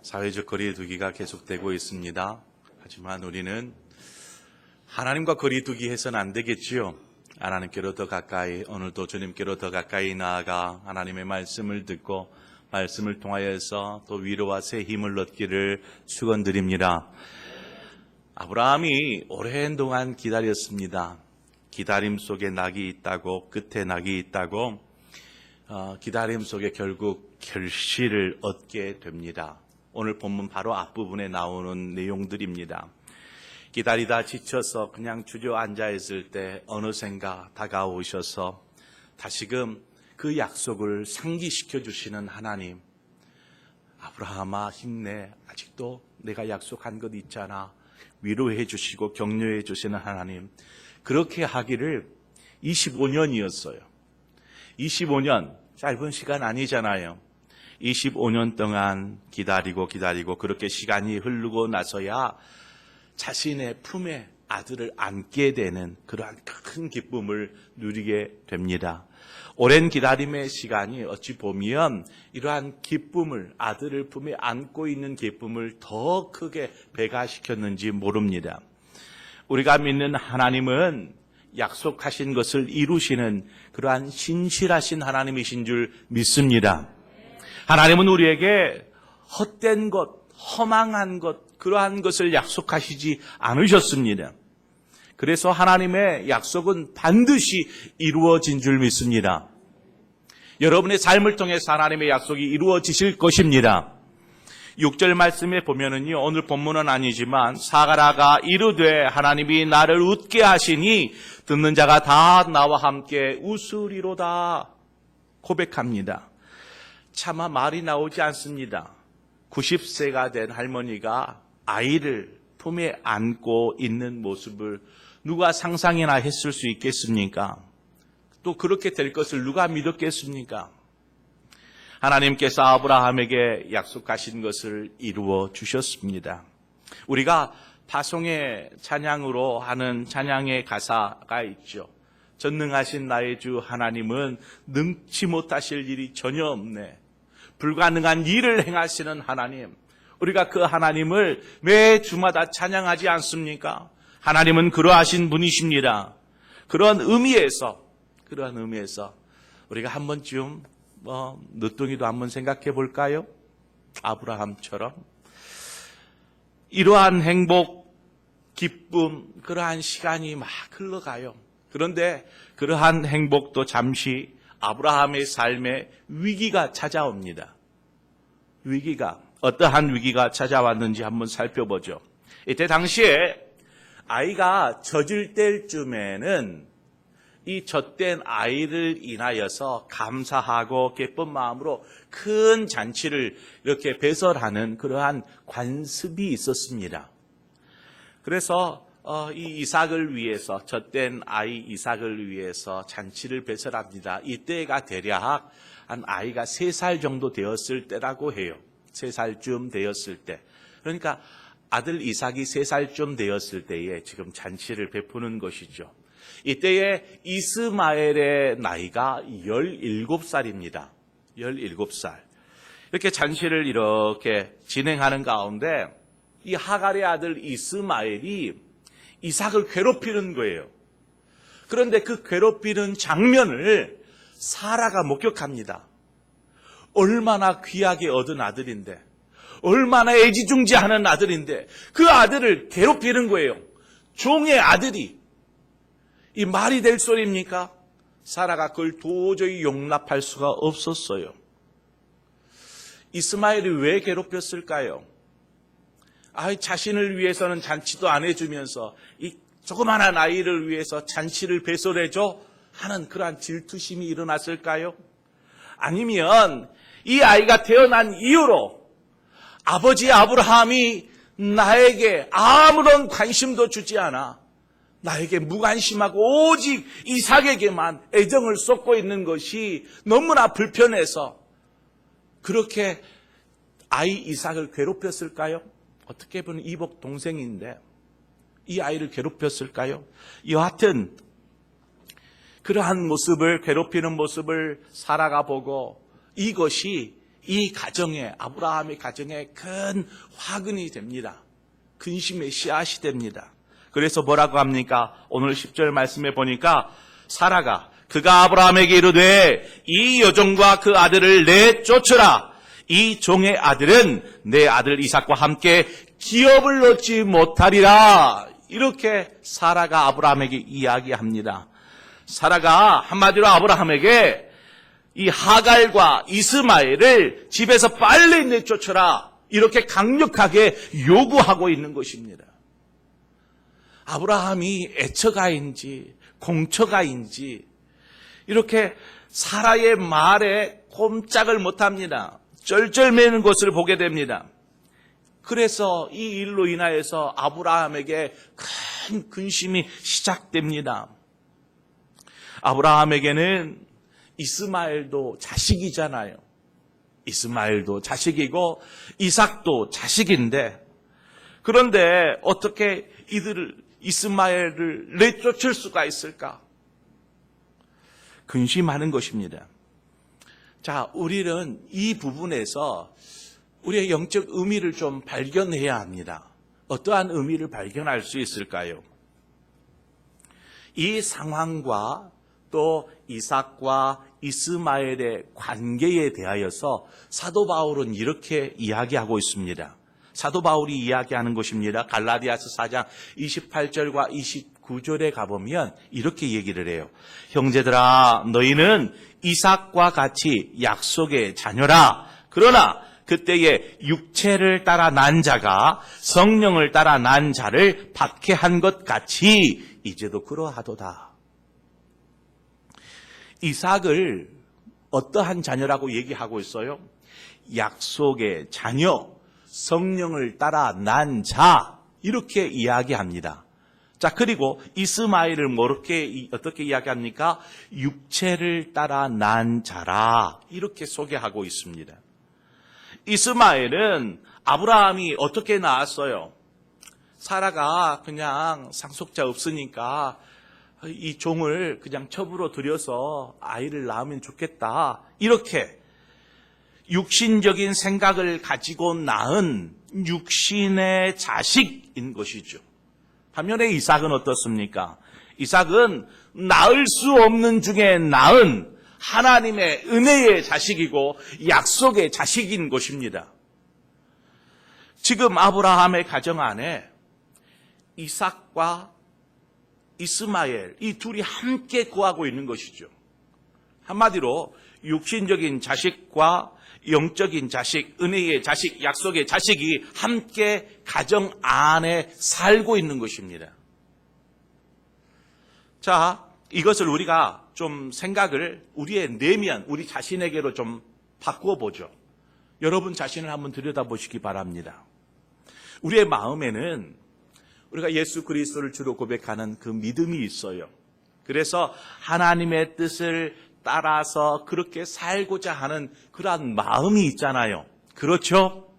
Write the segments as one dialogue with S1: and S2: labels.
S1: 사회적 거리두기가 계속되고 있습니다. 하지만 우리는 하나님과 거리두기 해서는 안 되겠지요. 하나님께로 더 가까이, 오늘도 주님께로 더 가까이 나아가 하나님의 말씀을 듣고 말씀을 통하여서 또 위로와 새 힘을 얻기를 축원드립니다. 아브라함이 오랜 동안 기다렸습니다. 기다림 속에 낙이 있다고, 끝에 낙이 있다고, 기다림 속에 결국 결실을 얻게 됩니다. 오늘 본문 바로 앞부분에 나오는 내용들입니다. 기다리다 지쳐서 그냥 주저앉아 있을 때 어느샌가 다가오셔서 다시금 그 약속을 상기시켜 주시는 하나님. 아브라함아, 힘내. 아직도 내가 약속한 것 있잖아. 위로해 주시고 격려해 주시는 하나님. 그렇게 하기를 25년이었어요. 25년, 짧은 시간 아니잖아요. 25년 동안 기다리고 그렇게 시간이 흐르고 나서야 자신의 품에 아들을 안게 되는 그러한 큰 기쁨을 누리게 됩니다. 오랜 기다림의 시간이 어찌 보면 이러한 기쁨을, 아들을 품에 안고 있는 기쁨을 더 크게 배가시켰는지 모릅니다. 우리가 믿는 하나님은 약속하신 것을 이루시는 그러한 신실하신 하나님이신 줄 믿습니다. 하나님은 우리에게 헛된 것, 허망한 것, 그러한 것을 약속하시지 않으셨습니다. 그래서 하나님의 약속은 반드시 이루어진 줄 믿습니다. 여러분의 삶을 통해서 하나님의 약속이 이루어지실 것입니다. 6절 말씀에 보면은요, 오늘 본문은 아니지만 사라가 이르되 하나님이 나를 웃게 하시니 듣는 자가 다 나와 함께 웃으리로다 고백합니다. 차마 말이 나오지 않습니다. 90세가 된 할머니가 아이를 품에 안고 있는 모습을 누가 상상이나 했을 수 있겠습니까? 또 그렇게 될 것을 누가 믿었겠습니까? 하나님께서 아브라함에게 약속하신 것을 이루어 주셨습니다. 우리가 파송의 찬양으로 하는 찬양의 가사가 있죠. 전능하신 나의 주 하나님은 능치 못하실 일이 전혀 없네. 불가능한 일을 행하시는 하나님. 우리가 그 하나님을 매 주마다 찬양하지 않습니까? 하나님은 그러하신 분이십니다. 그런 의미에서 우리가 한 번쯤 늦둥이도 한번 생각해 볼까요? 아브라함처럼 이러한 행복, 기쁨, 그러한 시간이 막 흘러가요. 그런데 그러한 행복도 잠시 아브라함의 삶에 위기가 찾아옵니다. 어떠한 위기가 찾아왔는지 한번 살펴보죠. 이때 당시에 아이가 젖을 때쯤에는 이 젖된 아이를 인하여서 감사하고 기쁜 마음으로 큰 잔치를 이렇게 배설하는 그러한 관습이 있었습니다. 그래서 이 이삭을 위해서, 젖된 아이 이삭을 위해서 잔치를 배설합니다. 이때가 대략 한 아이가 3살 정도 되었을 때라고 해요. 3살쯤 되었을 때. 그러니까 아들 이삭이 3살쯤 되었을 때에 지금 잔치를 베푸는 것이죠. 이때에 이스마엘의 나이가 17살입니다. 17살. 이렇게 잔치를 이렇게 진행하는 가운데 이 하갈의 아들 이스마엘이 이삭을 괴롭히는 거예요. 그런데 그 괴롭히는 장면을 사라가 목격합니다. 얼마나 귀하게 얻은 아들인데, 얼마나 애지중지하는 아들인데 그 아들을 괴롭히는 거예요. 종의 아들이. 이 말이 될 소리입니까? 사라가 그걸 도저히 용납할 수가 없었어요. 이스마엘이 왜 괴롭혔을까요? 자신을 위해서는 잔치도 안 해주면서 이 조그마한 아이를 위해서 잔치를 배설해줘 하는 그러한 질투심이 일어났을까요? 아니면 이 아이가 태어난 이후로 아버지 아브라함이 나에게 아무런 관심도 주지 않아 나에게 무관심하고 오직 이삭에게만 애정을 쏟고 있는 것이 너무나 불편해서 그렇게 아이 이삭을 괴롭혔을까요? 어떻게 보면 이복 동생인데 이 아이를 괴롭혔을까요? 여하튼 그러한 모습을, 괴롭히는 모습을 사라가 보고 이것이 이 가정에, 아브라함의 가정에 큰 화근이 됩니다. 근심의 씨앗이 됩니다. 그래서 뭐라고 합니까? 오늘 10절 말씀에 보니까 사라가 그가 아브라함에게 이르되 이 여종과 그 아들을 내쫓으라. 이 종의 아들은 내 아들 이삭과 함께 기업을 얻지 못하리라. 이렇게 사라가 아브라함에게 이야기합니다. 사라가 한마디로 아브라함에게 이 하갈과 이스마엘을 집에서 빨리 내쫓으라. 이렇게 강력하게 요구하고 있는 것입니다. 아브라함이 애처가인지 공처가인지 이렇게 사라의 말에 꼼짝을 못합니다. 쩔쩔매는 것을 보게 됩니다. 그래서 이 일로 인하여서 아브라함에게 큰 근심이 시작됩니다. 아브라함에게는 이스마엘도 자식이잖아요. 이스마엘도 자식이고 이삭도 자식인데, 그런데 어떻게 이스마엘을 내쫓을 수가 있을까? 근심하는 것입니다. 자, 우리는 이 부분에서 우리의 영적 의미를 좀 발견해야 합니다. 어떠한 의미를 발견할 수 있을까요? 이 상황과 또 이삭과 이스마엘의 관계에 대하여서 사도 바울은 이렇게 이야기하고 있습니다. 사도 바울이 이야기하는 것입니다. 갈라디아서 4장 28절과 29절에 가보면 이렇게 얘기를 해요. 형제들아, 너희는 이삭과 같이 약속의 자녀라. 그러나 그때에 육체를 따라 난 자가 성령을 따라 난 자를 박해한 것 같이 이제도 그러하도다. 이삭을 어떠한 자녀라고 얘기하고 있어요? 약속의 자녀, 성령을 따라 난 자, 이렇게 이야기합니다. 자, 그리고 이스마엘을 어떻게 이야기합니까? 육체를 따라 난 자라, 이렇게 소개하고 있습니다. 이스마엘은 아브라함이 어떻게 낳았어요? 사라가 그냥 상속자 없으니까 이 종을 그냥 첩으로 들여서 아이를 낳으면 좋겠다, 이렇게 육신적인 생각을 가지고 낳은 육신의 자식인 것이죠. 반면에 이삭은 어떻습니까? 이삭은 낳을 수 없는 중에 낳은 하나님의 은혜의 자식이고 약속의 자식인 것입니다. 지금 아브라함의 가정 안에 이삭과 이스마엘, 이 둘이 함께 거하고 있는 것이죠. 한마디로 육신적인 자식과 영적인 자식, 은혜의 자식, 약속의 자식이 함께 가정 안에 살고 있는 것입니다. 자, 이것을 우리가 좀 생각을 우리의 내면, 우리 자신에게로 좀 바꾸어 보죠. 여러분 자신을 한번 들여다보시기 바랍니다. 우리의 마음에는 우리가 예수 그리스도를 주로 고백하는 그 믿음이 있어요. 그래서 하나님의 뜻을 따라서 그렇게 살고자 하는 그러한 마음이 있잖아요. 그렇죠?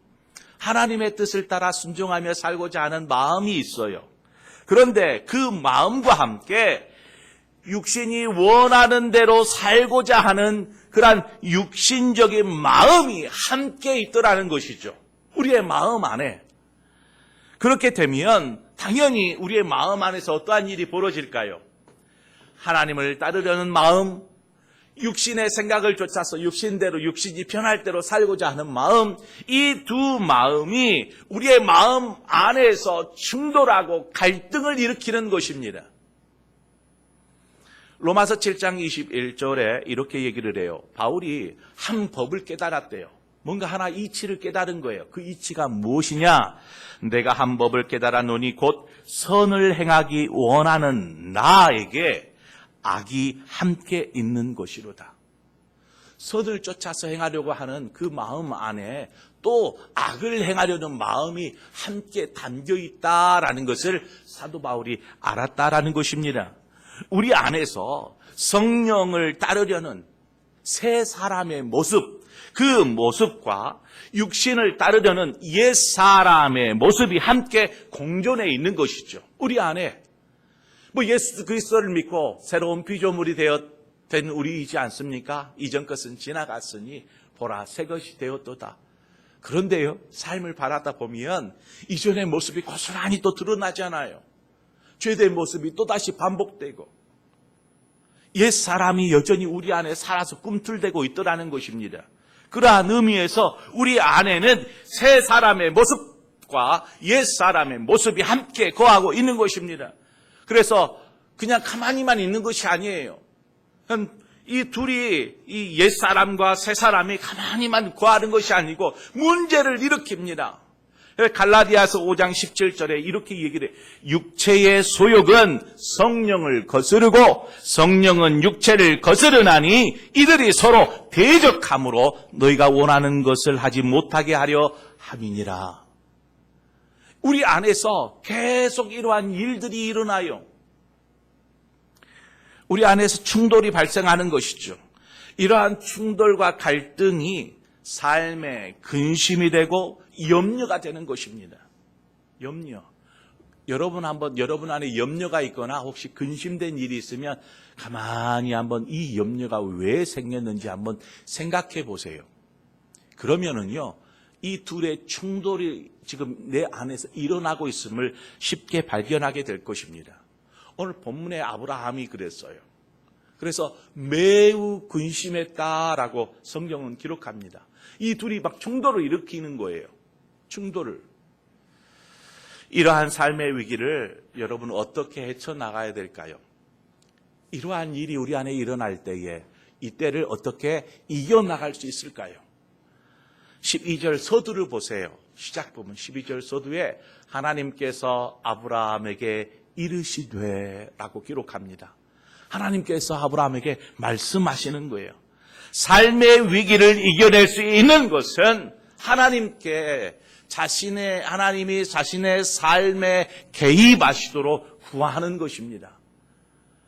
S1: 하나님의 뜻을 따라 순종하며 살고자 하는 마음이 있어요. 그런데 그 마음과 함께 육신이 원하는 대로 살고자 하는 그러한 육신적인 마음이 함께 있더라는 것이죠. 우리의 마음 안에. 그렇게 되면 당연히 우리의 마음 안에서 어떠한 일이 벌어질까요? 하나님을 따르려는 마음, 육신의 생각을 쫓아서 육신대로, 육신이 편할 대로 살고자 하는 마음, 이 두 마음이 우리의 마음 안에서 충돌하고 갈등을 일으키는 것입니다. 로마서 7장 21절에 이렇게 얘기를 해요. 바울이 한 법을 깨달았대요. 뭔가 하나 이치를 깨달은 거예요. 그 이치가 무엇이냐? 내가 한 법을 깨달았노니 곧 선을 행하기 원하는 나에게 악이 함께 있는 것이로다. 선을 쫓아서 행하려고 하는 그 마음 안에 또 악을 행하려는 마음이 함께 담겨 있다라는 것을 사도 바울이 알았다라는 것입니다. 우리 안에서 성령을 따르려는 새 사람의 모습, 그 모습과 육신을 따르려는 옛 사람의 모습이 함께 공존해 있는 것이죠. 우리 안에 예수 그리스도를 믿고 새로운 피조물이 된 우리이지 않습니까? 이전 것은 지나갔으니 보라 새 것이 되었도다. 그런데요, 삶을 바라다 보면 이전의 모습이 고스란히 또 드러나잖아요. 죄된 모습이 또다시 반복되고 옛사람이 여전히 우리 안에 살아서 꿈틀대고 있더라는 것입니다. 그러한 의미에서 우리 안에는 새 사람의 모습과 옛사람의 모습이 함께 거하고 있는 것입니다. 그래서 그냥 가만히만 있는 것이 아니에요. 이 둘이, 이 옛사람과 새사람이 가만히만 거하는 것이 아니고 문제를 일으킵니다. 갈라디아서 5장 17절에 이렇게 얘기를 해요. 육체의 소욕은 성령을 거스르고 성령은 육체를 거스르나니 이들이 서로 대적함으로 너희가 원하는 것을 하지 못하게 하려 함이니라. 우리 안에서 계속 이러한 일들이 일어나요. 우리 안에서 충돌이 발생하는 것이죠. 이러한 충돌과 갈등이 삶의 근심이 되고 염려가 되는 것입니다. 염려. 여러분 안에 염려가 있거나 혹시 근심된 일이 있으면 가만히 한번 이 염려가 왜 생겼는지 한번 생각해 보세요. 그러면은요, 이 둘의 충돌이 지금 내 안에서 일어나고 있음을 쉽게 발견하게 될 것입니다. 오늘 본문에 아브라함이 그랬어요. 그래서 매우 근심했다라고 성경은 기록합니다. 이 둘이 막 충돌을 일으키는 거예요. 충돌을. 이러한 삶의 위기를 여러분 어떻게 헤쳐나가야 될까요? 이러한 일이 우리 안에 일어날 때에 이때를 어떻게 이겨나갈 수 있을까요? 12절 서두를 보세요. 시작 부분 12절 서두에 하나님께서 아브라함에게 이르시되 라고 기록합니다. 하나님께서 아브라함에게 말씀하시는 거예요. 삶의 위기를 이겨낼 수 있는 것은 하나님이 자신의 삶에 개입하시도록 구하는 것입니다.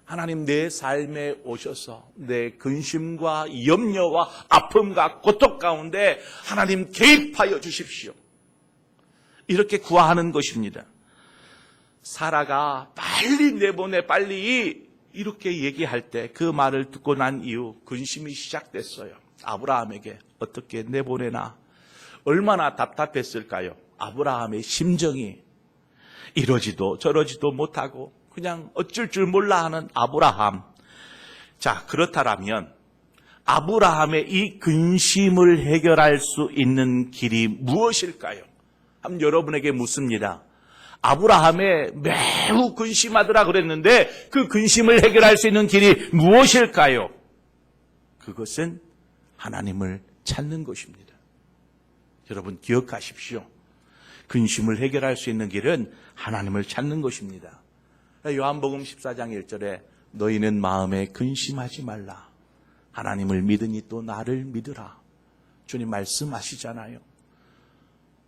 S1: 하나님 내 삶에 오셔서 내 근심과 염려와 아픔과 고통 가운데 하나님 개입하여 주십시오. 이렇게 구하는 것입니다. 사라가 빨리 내보내 빨리 이렇게 얘기할 때 그 말을 듣고 난 이후 근심이 시작됐어요. 아브라함에게 어떻게 내보내나 얼마나 답답했을까요? 아브라함의 심정이 이러지도 저러지도 못하고 그냥 어쩔 줄 몰라 하는 아브라함. 자, 그렇다면 아브라함의 이 근심을 해결할 수 있는 길이 무엇일까요? 한번 여러분에게 묻습니다. 아브라함의 매우 근심하더라 그랬는데 그 근심을 해결할 수 있는 길이 무엇일까요? 그것은 하나님을 찾는 것입니다. 여러분 기억하십시오. 근심을 해결할 수 있는 길은 하나님을 찾는 것입니다. 요한복음 14장 1절에 너희는 마음에 근심하지 말라. 하나님을 믿으니 또 나를 믿으라. 주님 말씀하시잖아요.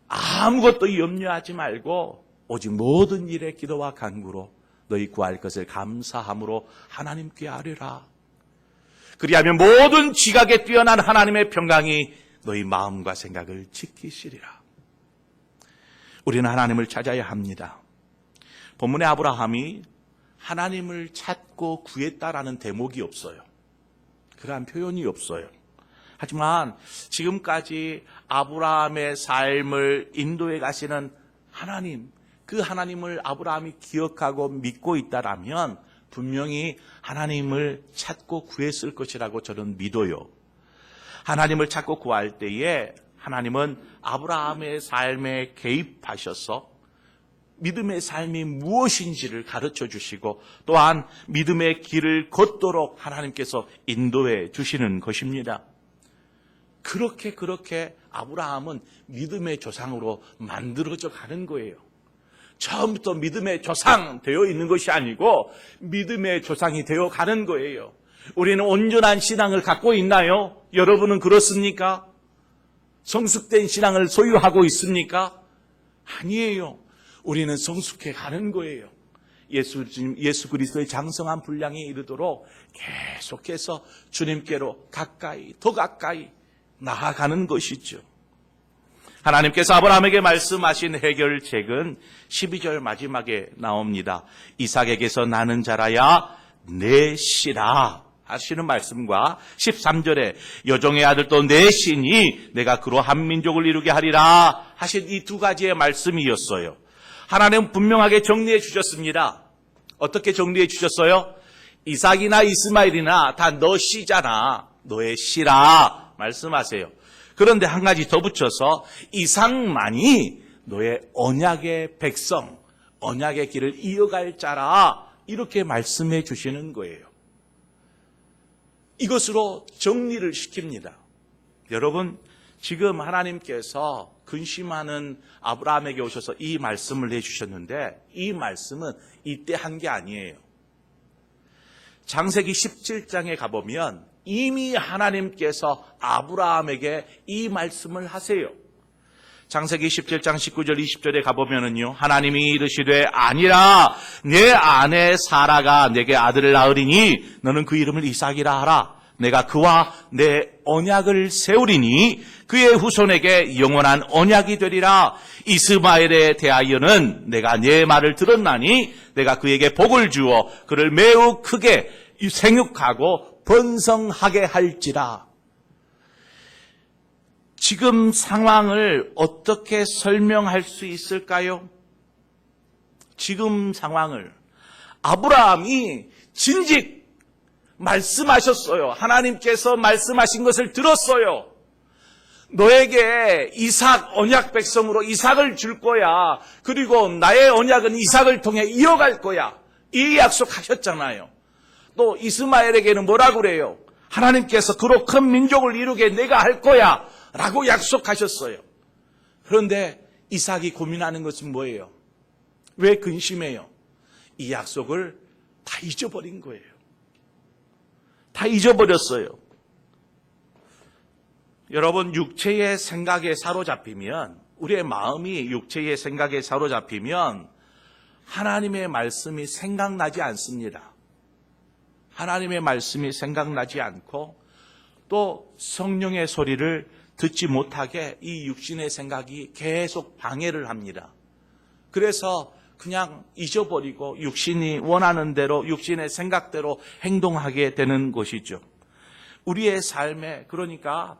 S1: 아무것도 염려하지 말고 오직 모든 일에 기도와 간구로 너희 구할 것을 감사함으로 하나님께 아뢰라. 그리하면 모든 지각에 뛰어난 하나님의 평강이 너희 마음과 생각을 지키시리라. 우리는 하나님을 찾아야 합니다. 본문의 아브라함이 하나님을 찾고 구했다라는 대목이 없어요. 그러한 표현이 없어요. 하지만 지금까지 아브라함의 삶을 인도해 가시는 하나님, 그 하나님을 아브라함이 기억하고 믿고 있다라면 분명히 하나님을 찾고 구했을 것이라고 저는 믿어요. 하나님을 찾고 구할 때에 하나님은 아브라함의 삶에 개입하셔서 믿음의 삶이 무엇인지를 가르쳐 주시고 또한 믿음의 길을 걷도록 하나님께서 인도해 주시는 것입니다. 그렇게 아브라함은 믿음의 조상으로 만들어져 가는 거예요. 처음부터 믿음의 조상 되어 있는 것이 아니고 믿음의 조상이 되어 가는 거예요. 우리는 온전한 신앙을 갖고 있나요? 여러분은 그렇습니까? 성숙된 신앙을 소유하고 있습니까? 아니에요. 우리는 성숙해 가는 거예요. 예수 그리스도의 장성한 분량에 이르도록 계속해서 주님께로 가까이 더 가까이 나아가는 것이죠. 하나님께서 아브라함에게 말씀하신 해결책은 12절 마지막에 나옵니다. 이삭에게서 나는 자라야 내 씨라 하시는 말씀과 13절에 여종의 아들 또 내 신이 내가 그로 한 민족을 이루게 하리라 하신 이 두 가지의 말씀이었어요. 하나님은 분명하게 정리해 주셨습니다. 어떻게 정리해 주셨어요? 이삭이나 이스마엘이나 다 너 씨잖아. 너의 씨라 말씀하세요. 그런데 한 가지 더 붙여서 이삭만이 너의 언약의 백성, 언약의 길을 이어갈 자라 이렇게 말씀해 주시는 거예요. 이것으로 정리를 시킵니다. 여러분, 지금 하나님께서 근심하는 아브라함에게 오셔서 이 말씀을 해주셨는데 이 말씀은 이때 한 게 아니에요. 창세기 17장에 가보면 이미 하나님께서 아브라함에게 이 말씀을 하세요. 창세기 17장 19절 20절에 가보면은요, 하나님이 이르시되 아니라 내 아내 사라가 내게 아들을 낳으리니 너는 그 이름을 이삭이라 하라. 내가 그와 내 언약을 세우리니 그의 후손에게 영원한 언약이 되리라. 이스마엘에 대하여는 내가 네 말을 들었나니 내가 그에게 복을 주어 그를 매우 크게 생육하고 번성하게 할지라. 지금 상황을 어떻게 설명할 수 있을까요? 지금 상황을 아브라함이 진직 말씀하셨어요. 하나님께서 말씀하신 것을 들었어요. 너에게 이삭 언약 백성으로 이삭을 줄 거야. 그리고 나의 언약은 이삭을 통해 이어갈 거야. 이 약속하셨잖아요. 또 이스마엘에게는 뭐라고 그래요? 하나님께서 그로 큰 민족을 이루게 내가 할 거야 라고 약속하셨어요. 그런데 이삭이 고민하는 것은 뭐예요? 왜 근심해요? 이 약속을 다 잊어버린 거예요. 다 잊어버렸어요. 여러분, 육체의 생각에 사로잡히면, 우리의 마음이 육체의 생각에 사로잡히면 하나님의 말씀이 생각나지 않습니다. 하나님의 말씀이 생각나지 않고 또 성령의 소리를 듣지 못하게 이 육신의 생각이 계속 방해를 합니다. 그래서 그냥 잊어버리고 육신이 원하는 대로 육신의 생각대로 행동하게 되는 것이죠. 우리의 삶에 그러니까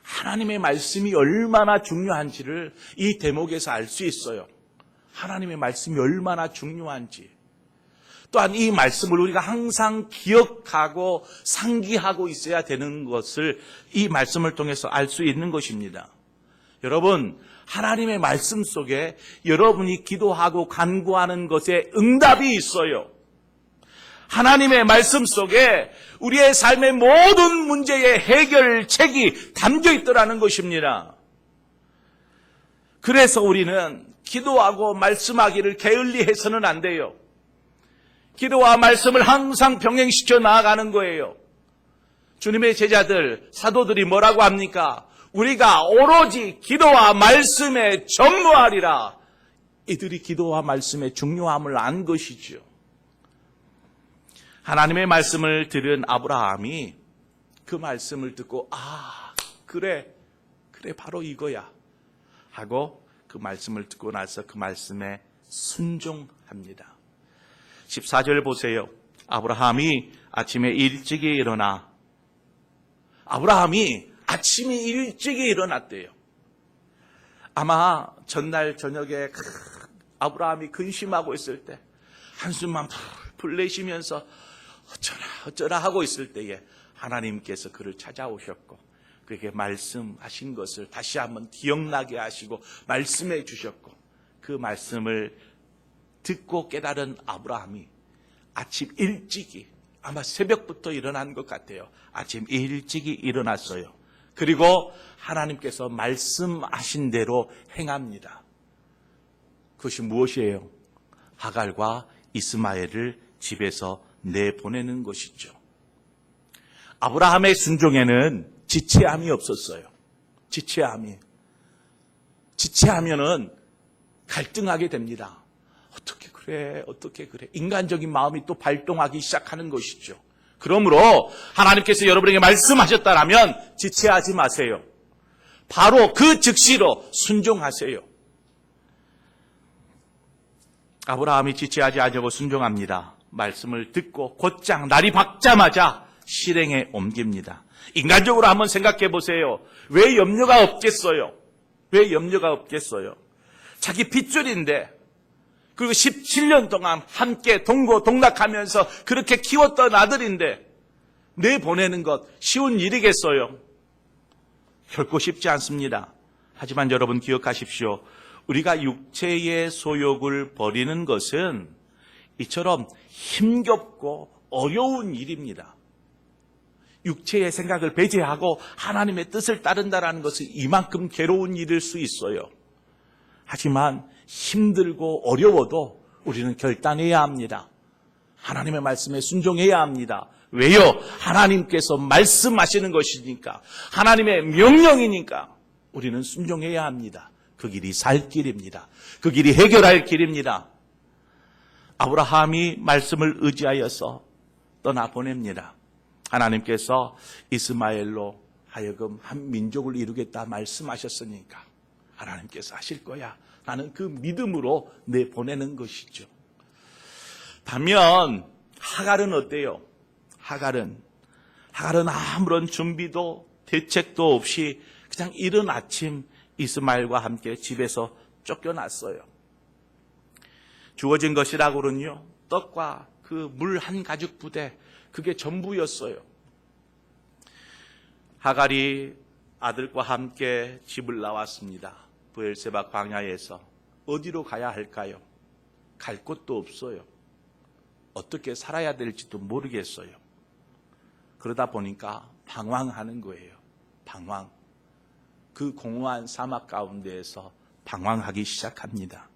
S1: 하나님의 말씀이 얼마나 중요한지를 이 대목에서 알 수 있어요. 하나님의 말씀이 얼마나 중요한지. 또한 이 말씀을 우리가 항상 기억하고 상기하고 있어야 되는 것을 이 말씀을 통해서 알 수 있는 것입니다. 여러분, 하나님의 말씀 속에 여러분이 기도하고 간구하는 것에 응답이 있어요. 하나님의 말씀 속에 우리의 삶의 모든 문제의 해결책이 담겨 있더라는 것입니다. 그래서 우리는 기도하고 말씀하기를 게을리해서는 안 돼요. 기도와 말씀을 항상 병행시켜 나아가는 거예요. 주님의 제자들, 사도들이 뭐라고 합니까? 우리가 오로지 기도와 말씀에 전무하리라. 이들이 기도와 말씀의 중요함을 안 것이죠. 하나님의 말씀을 들은 아브라함이 그 말씀을 듣고 그래 바로 이거야 하고 그 말씀을 듣고 나서 그 말씀에 순종합니다. 14절 보세요. 아브라함이 아침에 일찍이 일어나 아브라함이 아침에 일찍이 일어났대요. 아마 전날 저녁에 아브라함이 근심하고 있을 때 한숨만 풀 내쉬면서 어쩌라 하고 있을 때에 하나님께서 그를 찾아오셨고 그에게 말씀하신 것을 다시 한번 기억나게 하시고 말씀해 주셨고 그 말씀을 듣고 깨달은 아브라함이 아침 일찍이 아마 새벽부터 일어난 것 같아요. 아침 일찍이 일어났어요. 그리고 하나님께서 말씀하신 대로 행합니다. 그것이 무엇이에요? 하갈과 이스마엘을 집에서 내보내는 것이죠. 아브라함의 순종에는 지체함이 없었어요. 지체하면은 갈등하게 됩니다. 어떻게 그래. 인간적인 마음이 또 발동하기 시작하는 것이죠. 그러므로 하나님께서 여러분에게 말씀하셨다라면 지체하지 마세요. 바로 그 즉시로 순종하세요. 아브라함이 지체하지 않으려고 순종합니다. 말씀을 듣고 곧장 날이 밝자마자 실행에 옮깁니다. 인간적으로 한번 생각해 보세요. 왜 염려가 없겠어요? 왜 염려가 없겠어요? 자기 핏줄인데, 그리고 17년 동안 함께 동고동락하면서 그렇게 키웠던 아들인데 내보내는 것 쉬운 일이겠어요? 결코 쉽지 않습니다. 하지만 여러분 기억하십시오. 우리가 육체의 소욕을 버리는 것은 이처럼 힘겹고 어려운 일입니다. 육체의 생각을 배제하고 하나님의 뜻을 따른다는 것은 이만큼 괴로운 일일 수 있어요. 하지만 힘들고 어려워도 우리는 결단해야 합니다. 하나님의 말씀에 순종해야 합니다. 왜요? 하나님께서 말씀하시는 것이니까, 하나님의 명령이니까 우리는 순종해야 합니다. 그 길이 살 길입니다. 그 길이 해결할 길입니다. 아브라함이 말씀을 의지하여서 떠나보냅니다. 하나님께서 이스마엘로 하여금 한 민족을 이루겠다 말씀하셨으니까 하나님께서 하실 거야. 나는 그 믿음으로 내보내는 것이죠. 반면 하갈은 어때요? 하갈은 아무런 준비도 대책도 없이 그냥 이른 아침 이스마엘과 함께 집에서 쫓겨났어요. 주어진 것이라고는요, 떡과 그 물 한 가죽 부대, 그게 전부였어요. 하갈이 아들과 함께 집을 나왔습니다. 브엘세바 광야에서 어디로 가야 할까요? 갈 곳도 없어요. 어떻게 살아야 될지도 모르겠어요. 그러다 보니까 방황하는 거예요. 방황. 그 공허한 사막 가운데에서 방황하기 시작합니다.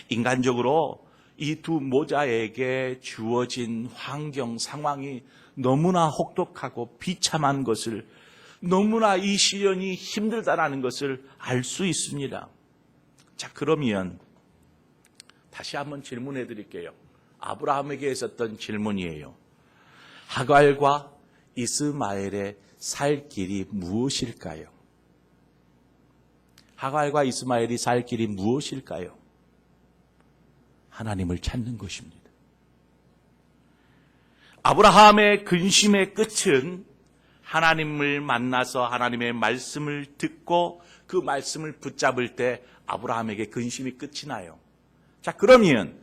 S1: 인간적으로 이 두 모자에게 주어진 환경, 상황이 너무나 혹독하고 비참한 것을, 너무나 이 시련이 힘들다라는 것을 알 수 있습니다. 자, 그러면 다시 한번 질문해 드릴게요. 아브라함에게 있었던 질문이에요. 하갈과 이스마엘의 살 길이 무엇일까요? 하갈과 이스마엘이 살 길이 무엇일까요? 하나님을 찾는 것입니다. 아브라함의 근심의 끝은 하나님을 만나서 하나님의 말씀을 듣고 그 말씀을 붙잡을 때 아브라함에게 근심이 끝이 나요. 자, 그러면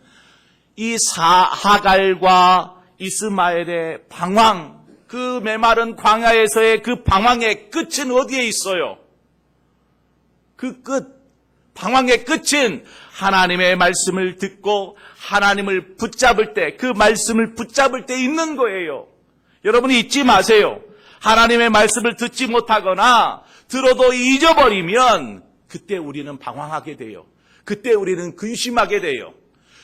S1: 이 하갈과 이스마엘의 방황, 그 메마른 광야에서의 그 방황의 끝은 어디에 있어요? 그 끝, 방황의 끝은 하나님의 말씀을 듣고 하나님을 붙잡을 때, 그 말씀을 붙잡을 때 있는 거예요. 여러분이 잊지 마세요. 하나님의 말씀을 듣지 못하거나 들어도 잊어버리면 그때 우리는 방황하게 돼요. 그때 우리는 근심하게 돼요.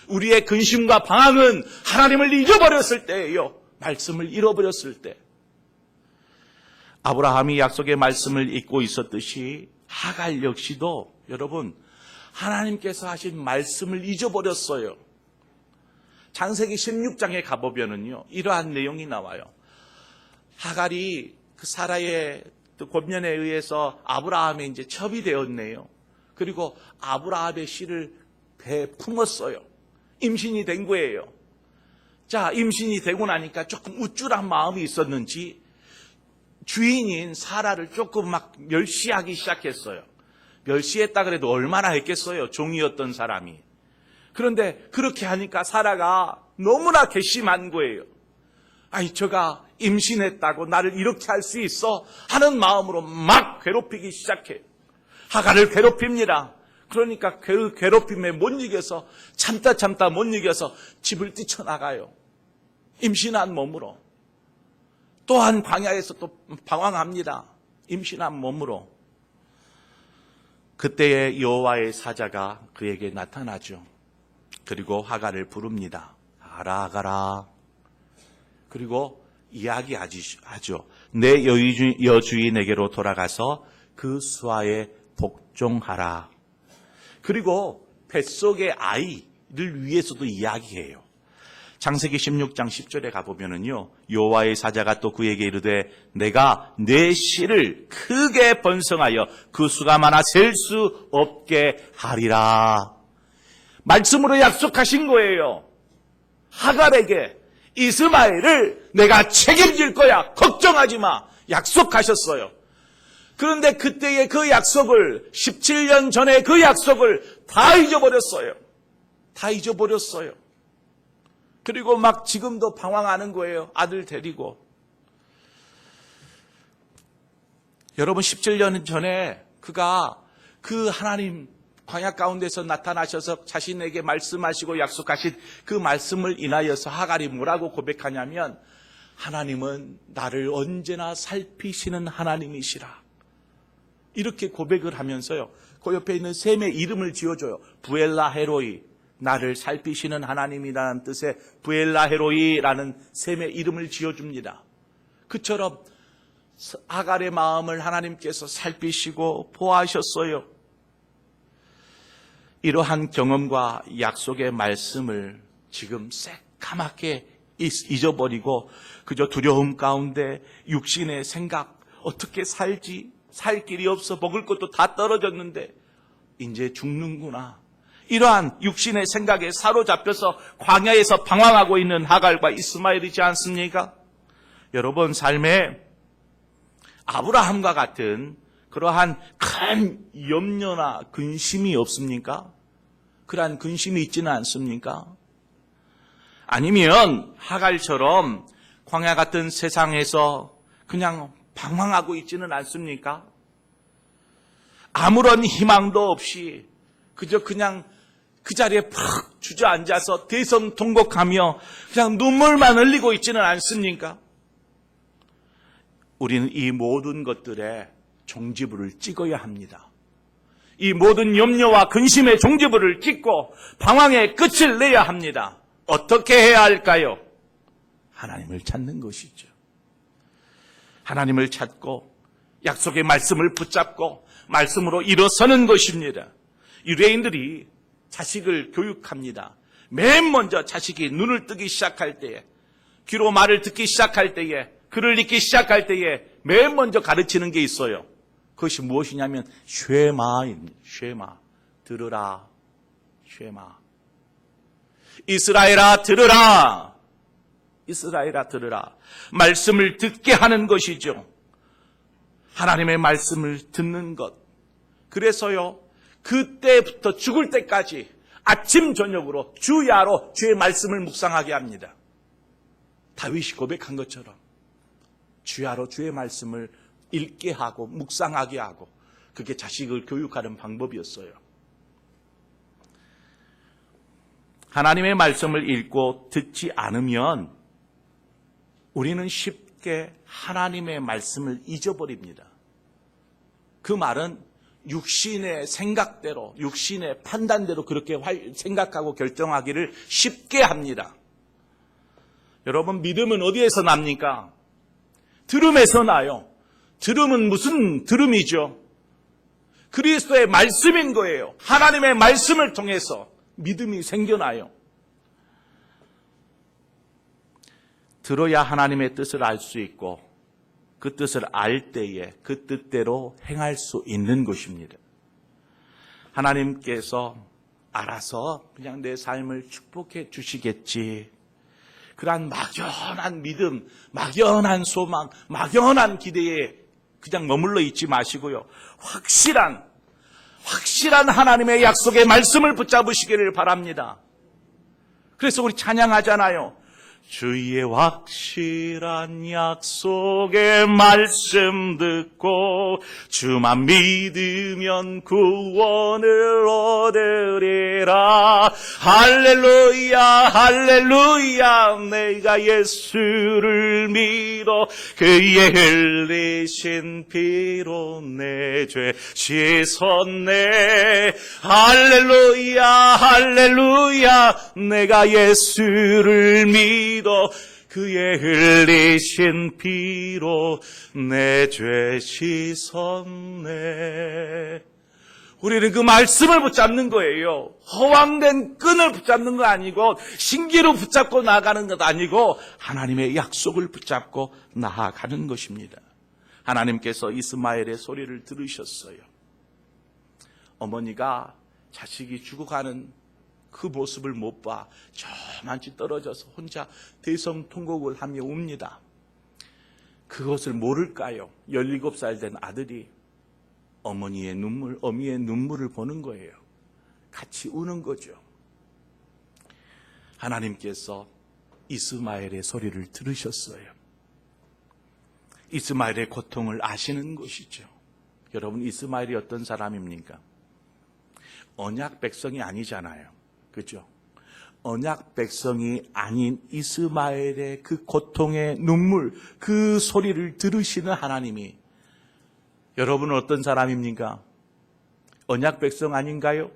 S1: 우리의 근심과 방황은 하나님을 잊어버렸을 때예요. 말씀을 잃어버렸을 때. 아브라함이 약속의 말씀을 잊고 있었듯이 하갈 역시도 여러분 하나님께서 하신 말씀을 잊어버렸어요. 창세기 16장에 가보면은요, 이러한 내용이 나와요. 하갈이 그 사라의 권면에 의해서 아브라함의 이제 첩이 되었네요. 그리고 아브라함의 씨를 배에 품었어요. 임신이 된 거예요. 자, 임신이 되고 나니까 조금 우쭐한 마음이 있었는지 주인인 사라를 조금 막 멸시하기 시작했어요. 멸시했다 그래도 얼마나 했겠어요, 종이었던 사람이. 그런데 그렇게 하니까 사라가 너무나 괘씸한 거예요. 아니, 저가 임신했다고 나를 이렇게 할 수 있어? 하는 마음으로 막 괴롭히기 시작해요. 하갈을 괴롭힙니다. 그러니까 그 괴롭힘에 못 이겨서 참다 못 이겨서 집을 뛰쳐나가요. 임신한 몸으로. 또한 광야에서 또 방황합니다. 임신한 몸으로. 그때의 여호와의 사자가 그에게 나타나죠. 그리고 하갈을 부릅니다. 가라. 그리고 이야기하죠. 내 여주인에게로 돌아가서 그 수하에 복종하라. 그리고 뱃속의 아이를 위해서도 이야기해요. 창세기 16장 10절에 가보면은요, 여호와의 사자가 또 그에게 이르되 내가 내 씨를 크게 번성하여 그 수가 많아 셀 수 없게 하리라. 말씀으로 약속하신 거예요. 하갈에게 이스마엘을 내가 책임질 거야. 걱정하지 마. 약속하셨어요. 그런데 그때의 그 약속을 17년 전에 그 약속을 다 잊어버렸어요. 다 잊어버렸어요. 그리고 막 지금도 방황하는 거예요. 아들 데리고. 여러분 17년 전에 그가 그 하나님 광야 가운데서 나타나셔서 자신에게 말씀하시고 약속하신 그 말씀을 인하여서 하갈이 뭐라고 고백하냐면 하나님은 나를 언제나 살피시는 하나님이시라. 이렇게 고백을 하면서요. 그 옆에 있는 셈의 이름을 지어줘요. 부엘라 헤로이. 나를 살피시는 하나님이라는 뜻의 부엘라 헤로이라는 셈의 이름을 지어줍니다. 그처럼 하갈의 마음을 하나님께서 살피시고 보호하셨어요. 이러한 경험과 약속의 말씀을 지금 새까맣게 잊어버리고 그저 두려움 가운데 육신의 생각, 어떻게 살지, 살 길이 없어, 먹을 것도 다 떨어졌는데 이제 죽는구나. 이러한 육신의 생각에 사로잡혀서 광야에서 방황하고 있는 하갈과 이스마엘이지 않습니까? 여러분 삶에 아브라함과 같은 그러한 큰 염려나 근심이 없습니까? 그러한 근심이 있지는 않습니까? 아니면 하갈처럼 광야 같은 세상에서 그냥 방황하고 있지는 않습니까? 아무런 희망도 없이 그냥 그 자리에 푹 주저앉아서 대성통곡하며 그냥 눈물만 흘리고 있지는 않습니까? 우리는 이 모든 것들에 종지부를 찍어야 합니다. 이 모든 염려와 근심의 종지부를 찍고 방황의 끝을 내야 합니다. 어떻게 해야 할까요? 하나님을 찾는 것이죠. 하나님을 찾고 약속의 말씀을 붙잡고 말씀으로 일어서는 것입니다. 유대인들이 자식을 교육합니다. 맨 먼저 자식이 눈을 뜨기 시작할 때에, 귀로 말을 듣기 시작할 때에, 글을 읽기 시작할 때에 맨 먼저 가르치는 게 있어요. 그것이 무엇이냐면 쉐마입니다. 쉐마. 들으라. 쉐마. 이스라엘아 들으라. 이스라엘아 들으라. 말씀을 듣게 하는 것이죠. 하나님의 말씀을 듣는 것. 그래서요, 그때부터 죽을 때까지 아침 저녁으로 주야로 주의 말씀을 묵상하게 합니다. 다윗이 고백한 것처럼 주야로 주의 말씀을 읽게 하고 묵상하게 하고, 그게 자식을 교육하는 방법이었어요. 하나님의 말씀을 읽고 듣지 않으면 우리는 쉽게 하나님의 말씀을 잊어버립니다. 그 말은 육신의 생각대로, 육신의 판단대로 그렇게 생각하고 결정하기를 쉽게 합니다. 여러분, 믿음은 어디에서 납니까? 들음에서 나요. 들음은 무슨 들음이죠? 그리스도의 말씀인 거예요. 하나님의 말씀을 통해서 믿음이 생겨나요. 들어야 하나님의 뜻을 알 수 있고, 그 뜻을 알 때에 그 뜻대로 행할 수 있는 것입니다. 하나님께서 알아서 그냥 내 삶을 축복해 주시겠지. 그러한 막연한 믿음, 막연한 소망, 막연한 기대에 그냥 머물러 있지 마시고요. 확실한 하나님의 약속의 말씀을 붙잡으시기를 바랍니다. 그래서 우리 찬양하잖아요. 주의 확실한 약속의 말씀 듣고 주만 믿으면 구원을 얻으리라. 할렐루야 할렐루야. 내가 예수를 믿어 그의 흘리신 피로 내 죄 씻었네. 할렐루야 할렐루야. 내가 예수를 믿어 그의 흘리신 피로 내 죄 씻었네. 우리는 그 말씀을 붙잡는 거예요. 허황된 끈을 붙잡는 거 아니고, 신기로 붙잡고 나아가는 것 아니고, 하나님의 약속을 붙잡고 나아가는 것입니다. 하나님께서 이스마엘의 소리를 들으셨어요. 어머니가 자식이 죽어가는 그 모습을 못 봐 저만치 떨어져서 혼자 대성통곡을 하며 웁니다. 그것을 모를까요? 17살 된 아들이 어머니의 눈물, 어미의 눈물을 보는 거예요. 같이 우는 거죠. 하나님께서 이스마엘의 소리를 들으셨어요. 이스마엘의 고통을 아시는 것이죠. 여러분, 이스마엘이 어떤 사람입니까? 언약 백성이 아니잖아요. 그죠? 언약 백성이 아닌 이스마엘의 그 고통의 눈물, 그 소리를 들으시는 하나님이 여러분은 어떤 사람입니까? 언약 백성 아닌가요?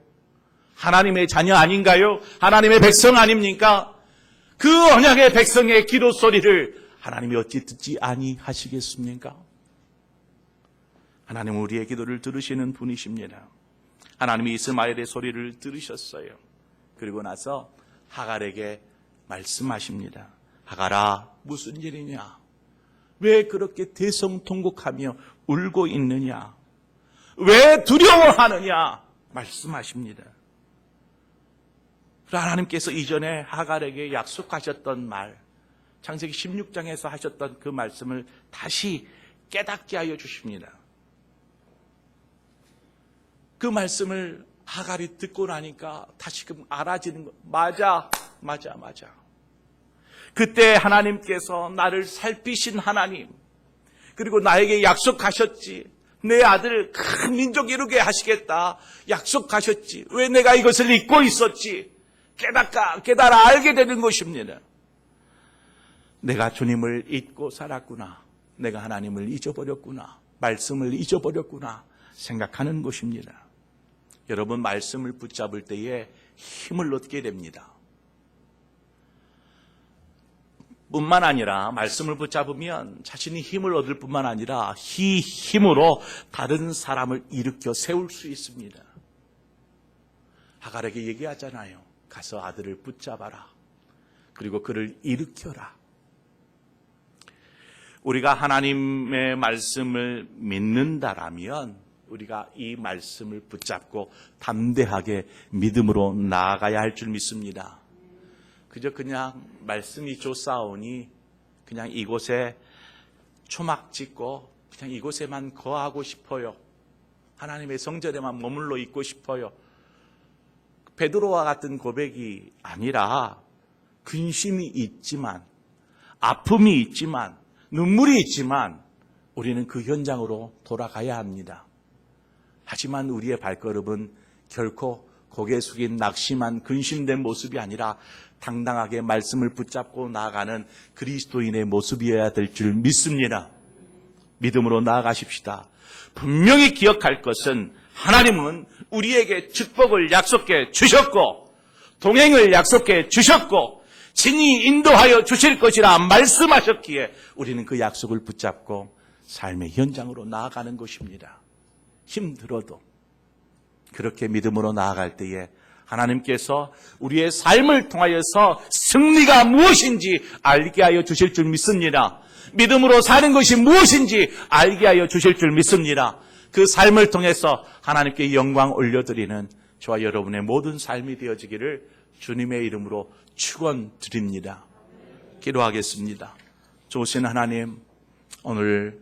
S1: 하나님의 자녀 아닌가요? 하나님의 백성 아닙니까? 그 언약의 백성의 기도 소리를 하나님이 어찌 듣지 아니하시겠습니까? 하나님은 우리의 기도를 들으시는 분이십니다. 하나님이 이스마엘의 소리를 들으셨어요. 그리고 나서 하갈에게 말씀하십니다. 하갈아, 무슨 일이냐? 왜 그렇게 대성통곡하며 울고 있느냐? 왜 두려워하느냐? 말씀하십니다. 하나님께서 이전에 하갈에게 약속하셨던 말, 창세기 16장에서 하셨던 그 말씀을 다시 깨닫게 하여 주십니다. 그 말씀을 하갈이 듣고 나니까 다시금 알아지는 거. 맞아. 그때 하나님께서 나를 살피신 하나님, 그리고 나에게 약속하셨지. 내 아들 큰 민족 이루게 하시겠다. 약속하셨지. 왜 내가 이것을 잊고 있었지? 깨달아 알게 되는 것입니다. 내가 주님을 잊고 살았구나. 내가 하나님을 잊어버렸구나. 말씀을 잊어버렸구나. 생각하는 것입니다. 여러분, 말씀을 붙잡을 때에 힘을 얻게 됩니다. 뿐만 아니라 말씀을 붙잡으면 자신이 힘을 얻을 뿐만 아니라 이 힘으로 다른 사람을 일으켜 세울 수 있습니다. 하갈에게 얘기하잖아요. 가서 아들을 붙잡아라. 그리고 그를 일으켜라. 우리가 하나님의 말씀을 믿는다라면 우리가 이 말씀을 붙잡고 담대하게 믿음으로 나아가야 할 줄 믿습니다. 그냥 말씀이 좋사오니 그냥 이곳에 초막 짓고 그냥 이곳에만 거하고 싶어요. 하나님의 성전에만 머물러 있고 싶어요. 베드로와 같은 고백이 아니라 근심이 있지만, 아픔이 있지만, 눈물이 있지만 우리는 그 현장으로 돌아가야 합니다. 하지만 우리의 발걸음은 결코 고개 숙인 낙심한 근심된 모습이 아니라 당당하게 말씀을 붙잡고 나아가는 그리스도인의 모습이어야 될 줄 믿습니다. 믿음으로 나아가십시다. 분명히 기억할 것은 하나님은 우리에게 축복을 약속해 주셨고 동행을 약속해 주셨고 친히 인도하여 주실 것이라 말씀하셨기에 우리는 그 약속을 붙잡고 삶의 현장으로 나아가는 것입니다. 힘들어도 그렇게 믿음으로 나아갈 때에 하나님께서 우리의 삶을 통하여서 승리가 무엇인지 알게 하여 주실 줄 믿습니다. 믿음으로 사는 것이 무엇인지 알게 하여 주실 줄 믿습니다. 그 삶을 통해서 하나님께 영광 올려드리는 저와 여러분의 모든 삶이 되어지기를 주님의 이름으로 축원드립니다. 기도하겠습니다. 좋으신 하나님, 오늘